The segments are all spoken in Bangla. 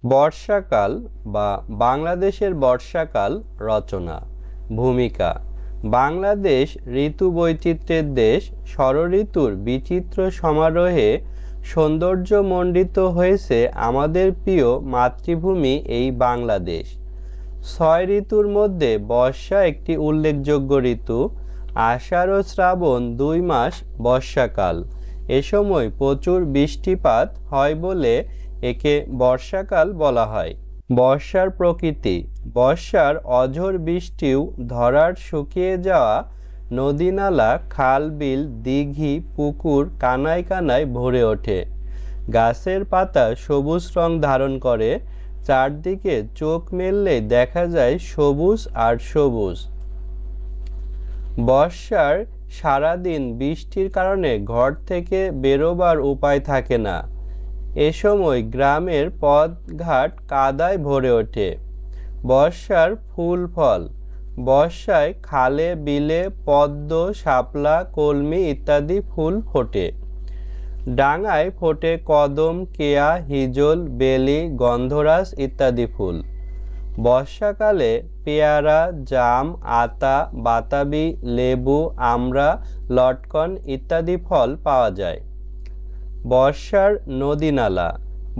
বর্ষাকাল বা বাংলাদেশের বর্ষাকাল রচনা। ভূমিকা: বাংলাদেশ ঋতু বৈচিত্র্যের দেশ। ষড়ঋতুর বিচিত্র সমারোহে সৌন্দর্যমণ্ডিত হয়েছে আমাদের প্রিয় মাতৃভূমি এই বাংলাদেশ। ৬ ঋতুর মধ্যে বর্ষা একটি উল্লেখযোগ্য ঋতু। আষাঢ় ও শ্রাবণ ২ মাস বর্ষাকাল। এ সময় প্রচুর বৃষ্টিপাত হয় বলে একে বর্ষাকাল বলা হয়। বর্ষার প্রকৃতি: বর্ষার অঝোর বৃষ্টিও ধরার শুকিয়ে যাওয়া নদী-নালা, খাল, বিল, দিঘি, পুকুর কানায় কানায় ভরে ওঠে। গাছের পাতা সবুজ রং ধারণ করে। চারদিকে চোখ মেললেই দেখা যায় সবুজ আর সবুজ। বর্ষার সারাদিন বৃষ্টির কারণে ঘর থেকে বেরোবার উপায় থাকে না। এ সময় গ্রামের পথঘাট কাদায় ভরে ওঠে। বর্ষার ফুল ফল: বর্ষায় খালে বিলে পদ্ম, শাপলা, কলমি ইত্যাদি ফুল ফোটে। ডাঙায় ফোটে কদম, কেয়া, হিজল, বেলি, গন্ধরাজ ইত্যাদি ফুল। বর্ষাকালে পেয়ারা, জাম, আতা, বাতাবি, লেবু, আমড়া, লটকন ইত্যাদি ফল পাওয়া যায়। বর্ষার নদী-নালা: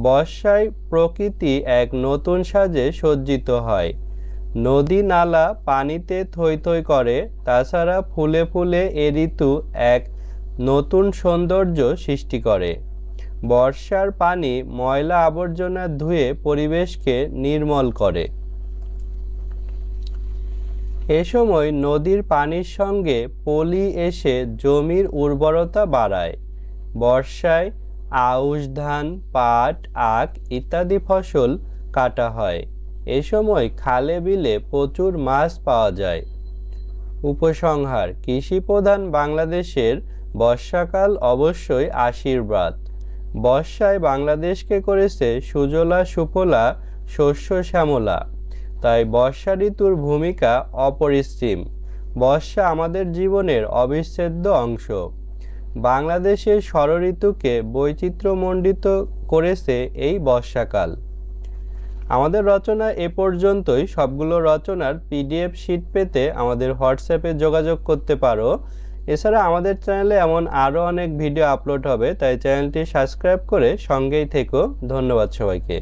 বর্ষায় প্রকৃতি এক নতুন সাজে সজ্জিত হয়। নদী নালা পানিতে থই থই করে। তাছাড়া ফুলে ফুলে এ ঋতু এক নতুন সৌন্দর্য সৃষ্টি করে। বর্ষার পানি ময়লা আবর্জনা ধুয়ে পরিবেশকে নির্মল করে। এ সময় নদীর পানির সঙ্গে পলি এসে জমির উর্বরতা বাড়ায়। বর্ষায় আউশ ধান, পাট, আখ ইত্যাদি ফসল কাটা হয়। এ সময় খালে বিলে প্রচুর মাছ পাওয়া যায়। উপসংহার: কৃষিপ্রধান বাংলাদেশের বর্ষাকাল অবশ্যই আশীর্বাদ। বর্ষায় বাংলাদেশকে করেছে সুজলা সুফলা, শস্য শ্যামলা। তাই বর্ষা ঋতুর ভূমিকা অপরিসীম। বর্ষা আমাদের জীবনের অবিচ্ছেদ্য অংশ। বাংলাদেশের ষড়ঋতুকে বৈচিত্র্যমণ্ডিত করেছে এই বর্ষাকাল। আমাদের রচনা এ পর্যন্তই। সবগুলো রচনার PDF শিট পেতে আমাদের হোয়াটসঅ্যাপে যোগাযোগ করতে পারো। এছাড়া আমাদের চ্যানেলে এমন আরও অনেক ভিডিও আপলোড হবে, তাই চ্যানেলটি সাবস্ক্রাইব করে সঙ্গেই থেকো। ধন্যবাদ সবাইকে।